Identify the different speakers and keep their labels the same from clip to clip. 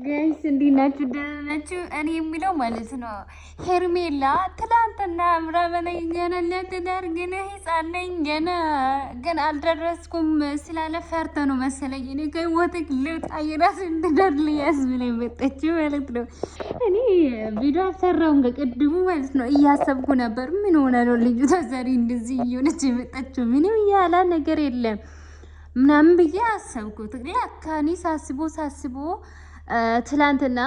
Speaker 1: ጋይስ እንዴት ናችሁ? ደህና ናችሁ? እኔ የሚለው ማለት ነው ሄርሜላ ትላንትና አብራበነ ገና ለትዳር ገና ህፃን ነኝ ገና አልደረስኩም ስላለ ፈርተ ነው መሰለኝ እኔ ከህይወትህ ልውጣ የራስን ትዳር ልያዝ ብላኝ መጣችው ማለት ነው። እኔ ቪዲዮ አልሰራሁም ከቅድሙ ማለት ነው እያሰብኩ ነበር። ምን ሆነ ነው ልጅቷ ዛሬ እንደዚህ እየሆነች የመጣችው? ምንም ያላ ነገር የለም ምናምን ብዬ አሰብኩት። ለካኒ ሳስቦ ትላንትና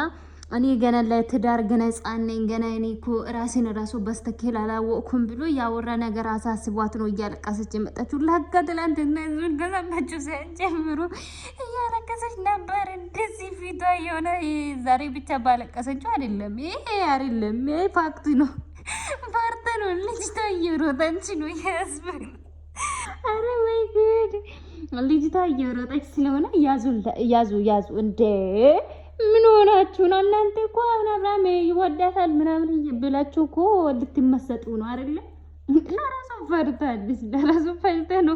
Speaker 1: እኔ ገና ለትዳር ገና ህፃን ነኝ ገና እኔ እኮ ራሴን ራሱ በስተክል አላወቅኩም ብሎ ያወራ ነገር አሳስቧት ነው እያለቀሰች የመጣችው። ለካ ትላንትና እሱን ከሰማችሁ ጀምሮ እያለቀሰች ነበር። እንደዚህ ፊቷ የሆነ ዛሬ ብቻ ባለቀሰችው አይደለም፣ ይሄ አይደለም፣ ይሄ ፋክት ነው። ፓርተ ነው ልጅቷ እየሮጠች ነው ያስብ። አረ ወይ ጉድ! ልጅቷ እየሮጠች ስለሆነ ያዙ እንዴ! ምን ሆናችሁ ነው እናንተ? እኮ አብርሃም ይወዳታል ምናምን ብላችሁ እኮ ልትመሰጡ ነው አይደለ? ለራሱ ፈርታ ነው።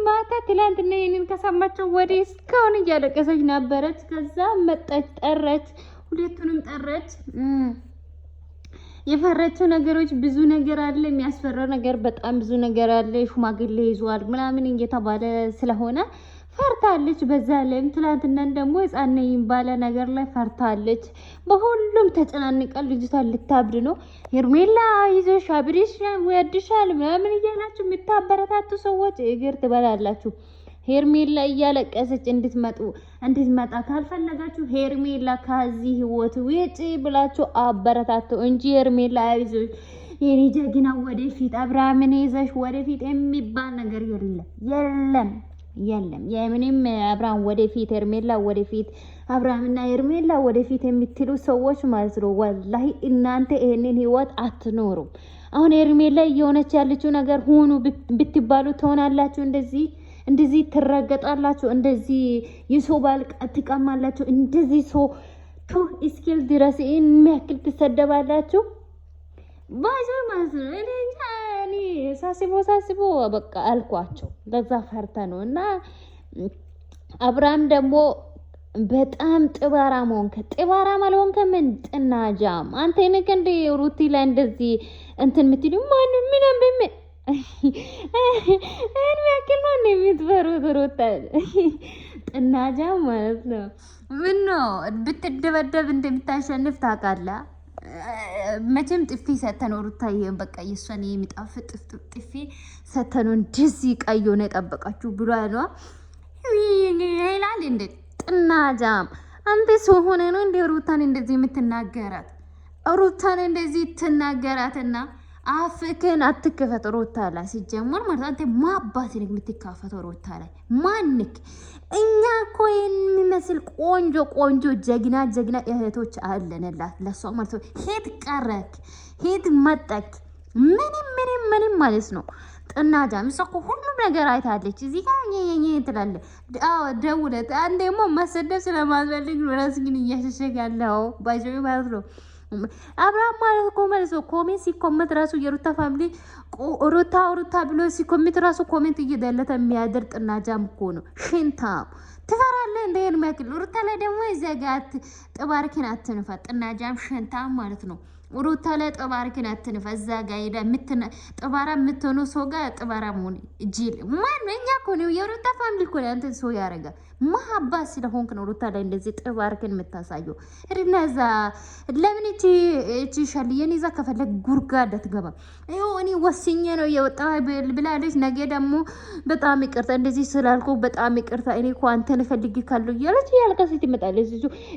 Speaker 1: ማታ ትላንትና ይሄንን ከሰማቸው ወዲህ እስካሁን እያለቀሰች ነበረች። ከዛ መጣች፣ ጠረች፣ ሁለቱንም ጠረች። የፈረችው ነገሮች ብዙ ነገር አለ፣ የሚያስፈራ ነገር በጣም ብዙ ነገር አለ። ሽማግሌ ይዟል ምናምን እየተባለ ስለሆነ ፈርታለች። በዛ ላይም ትላንትናን ደግሞ ህፃን ነኝ ባለ ነገር ላይ ፈርታለች። በሁሉም ተጨናንቃል። ልጅቷን ልታብድ ነው። ሄርሜላ ይዞሽ አብሬሽ ወድሻል ምናምን እያላችሁ የምታበረታቱ ሰዎች እግር ትበላላችሁ። ሄርሜላ እያለቀሰች እንድትመጣ ካልፈለጋችሁ ሄርሜላ ከዚህ ህይወት ውጪ ብላችሁ አበረታቱ እንጂ ሄርሜላ አይዞሽ የኔ ጀግና ወደፊት አብርሃምን ይዘሽ ወደፊት የሚባል ነገር የለም። የምንም አብርሃም ወደፊት ሄርሜላ ወደፊት አብርሃምና ሄርሜላ ወደፊት የምትሉ ሰዎች ማለት ነው ወላሂ እናንተ ይሄንን ህይወት አትኖሩም። አሁን ሄርሜላ እየሆነች ያለችው ነገር ሁኑ ብትባሉ ትሆናላችሁ። እንደዚህ ትረገጣላችሁ፣ እንደዚህ የሰው ባል ትቀማላችሁ፣ እንደዚህ ሰው እስኪል ድረስ የሚያክል ትሰደባላችሁ። ባይዞ ማለት ነው እኔ ሳስቦ በቃ አልኳቸው። ለዛ ፈርተ ነው። እና አብርሃም ደግሞ በጣም ጥባራም ሆንከ። ጥባራም አልሆንከ ምን ጥናጃም አንተ ነህ እንደ ሩቲ ላይ እንደዚህ እንትን የምትሉ ማን ምን እኔ ያክል ነው የምትፈሩት ሩታ ጥናጃም ማለት ነው። ምን ነው ብትደበደብ እንደምታሸንፍ ታውቃለህ። መቼም ጥፊ ሰተነው ሩታዬ በቃ የሷን የሚጣፍጥ ጥፊ ሰተነው እንደዚህ ቀይ ሆነ የጠበቃችሁ ብሏል ነው ይላል። እንደ ጥናጃም አንተ ሰው ሆነ ነው እንደ ሩታን እንደዚህ የምትናገራት? ሩታን እንደዚህ ትናገራትና አፍክን አትከፈት ሩታ ላይ ሲጀመር ማለት አንተ ማባት ነው የምትካፈተው ሩታ ላይ ማንክ? እኛ እኮ የሚመስል ቆንጆ ጀግና እህቶች አለንላት ለሷ ማለት ነው። ሄድ ቀረክ ሄድ መጠክ ምንም ማለት ነው። ጥናጃም እሷ እኮ ሁሉም ነገር አይታለች። እዚህ ጋር ትላለ ደውለት አንዴሞ መሰደብ ስለማስፈልግ ራስ ግን እያሸሸግ ያለው ባይዞ ማለት ነው። አብርሃም ማለት እኮ ማለት ነው ኮሜንት ሲኮመት ራሱ የሩታ ፋሚሊ ሩታ ብሎ ሲኮሜንት ራሱ ኮሜንት እየደለተ የሚያደር ጥናጃም እኮ ነው። ሽንታም ትፈራለህ እንደ የሚያክል ሩታ ላይ ደግሞ ዘጋት። ጥባርኪን አትንፋ ጥናጃም ሽንታም ማለት ነው። ሩታ ላይ ጥባርኪን አትንፋ። እዛ ጋር ሄዳ ጥባራ የምትሆኑ ሰው ጋር ጥባራ መሆን ጅል ማን እኛ እኮ ነው የሩታ ፋሚሊ እኮ ነው አንተ ሰው ያደርጋል። ማሀባ ስለሆንክ ነው ሩታ ላይ እንደዚህ ጥባርክን የምታሳየው። እነዛ ለምን እቺ ሻልየን ይዛ ከፈለግ ጉርጋዳ ትገባ። ይኸው እኔ ወስኜ ነው የወጣ ብላለች። ነገ ደግሞ በጣም ይቅርታ እንደዚህ ስላልኩ በጣም ይቅርታ እኔ እኮ አንተን ፈልግ ካሉ እያለች ያለቀሰች ትመጣለች።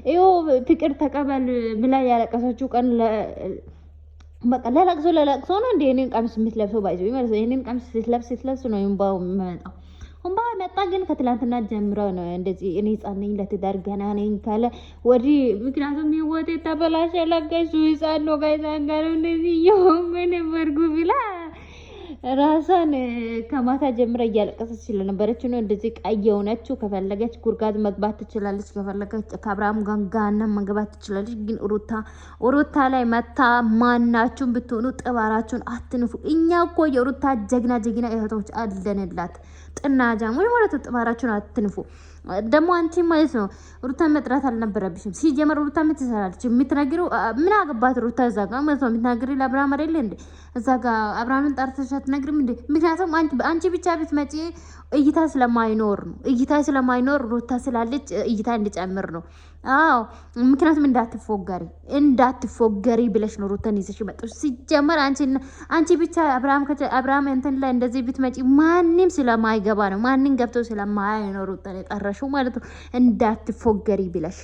Speaker 1: ይኸው ፍቅር ተቀበል ብላ ያለቀሰችው ቀን በቃ ለለቅሶ ነው እንደ እኔን ቀሚስ የምትለብሰው ባይዞ ማለት ነው። እኔን ቀሚስ ስትለብስ ነው እምባው የሚመጣው። እምባው መጣ ግን ከትላንትና ጀምሮ ነው እንደዚህ እኔ ህፃን ነኝ ለትዳር ገና ነኝ ካለ ወዲህ ምክንያቱም ህይወቴ ተበላሸ ለጋይሱ ህፃን ነው ጋይዛን ጋር እንደዚህ ይሁን ነበርኩ ብላ ራሷን ከማታ ጀምራ እያለቀሰች ስለነበረች ነው እንደዚህ ቀይ የሆነችው። ከፈለገች ጉርጋድ መግባት ትችላለች፣ ከፈለገች ከአብርሃም ጋና መግባት ትችላለች። ግን ሩታ ላይ መታ ማናችሁን ብትሆኑ ጥባራችሁን አትንፉ። እኛ እኮ የሩታ ጀግና እህቶች አለንላት። ጥናጃም ወይ ማለት ጥባራችሁን አትንፉ። ደግሞ አንቺ ማለት ነው ሩታን መጥራት አልነበረብሽም። ሲጀመር ሩታ ምን ትሰራለች? የምትነግሪው ምን አገባት ሩታ እዛ ጋር ማለት ነው የምትነግሪ ለአብርሃም አይደለ እንዴ? እዛ ጋር አብርሃምን ጠርተሽ አትነግሪም እንዴ? ምክንያቱም አንቺ ብቻ ብትመጪ እይታ ስለማይኖር ነው። እይታ ስለማይኖር ሩታ ስላለች እይታ እንዲጨምር ነው። አዎ ምክንያቱም እንዳትፎገሪ ብለሽ ነው ሩታን ይዘሽ መጣሽ። ሲጀመር አንቺ ብቻ አብርሃም እንትን ላይ እንደዚህ ብትመጪ ማንም ስለማይገባ ነው። ማንም ገብቶ ስለማያይ ነው ሩታን የጠራሽው ማለት ነው። እንዳትፎገሪ ብለሽ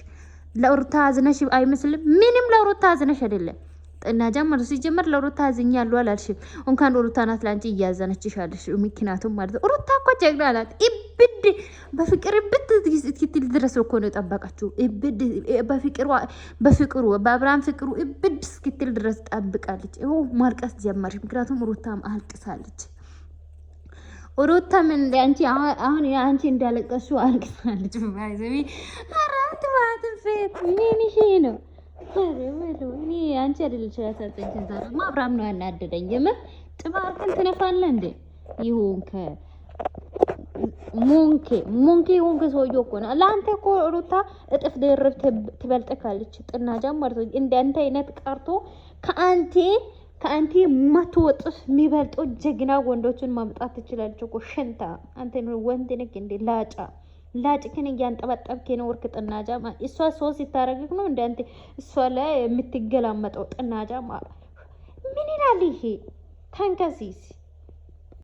Speaker 1: ለሩታ አዝነሽ አይመስልም? ምንም ለሩታ አዝነሽ አይደለም። ጥናጃ ማለት ሲጀመር ለሩታ አዝኛለሁ አላልሽም። እንኳን ሩታ ናት ላንቺ እያዘነችሽ አለሽ። ምክንያቱም ማለት ሩታ እኮ ጀግና ናት። እብድ በፍቅር እብድ እስኪትል ድረስ እኮ ነው የጠበቃችሁ። እብድ በፍቅሩ በአብርሃም ፍቅሩ እብድ እስኪትል ድረስ ጠብቃለች። ይኸው ማልቀስ ጀመረች። ምክንያቱም ሩታም አልቅሳለች። ሩታ ምን አንቺ አሁን አንቺ እንዳለቀሱ አልቅሳለች። ባይዘዊ አራት ማትን ፌት ምን ይሄ ነው? እኔ አንቺ አይደለሽ ያሳዘንሽኝ። ዛሬማ አብርሃም ነው ያናደደኝ። የምር ጥባርክን ትነፋለህ እንዴ? ይሁንከ ሞንኬ ይሁንከ ሰውዬው እኮ ነው። ለአንተ እኮ ሩታ እጥፍ ድርብ ትበልጥካለች። ጥናጃም ማለት ነው። እንደ አንተ አይነት ቀርቶ ከአንቴ መቶ እጥፍ የሚበልጠው ጀግና ወንዶችን ማምጣት ትችላለች እኮ። ሽንታ አንተ ወንድ ነህ እንዴ? ላጭክን እያንጠባጠብክ ነው ወርክ ጥናጃ። እሷ ሰው ሲታረግክ ነው እንዳንተ እሷ ላይ የምትገላመጠው ጥናጃ ማለት ምን ይላል ይሄ ተንከሲስ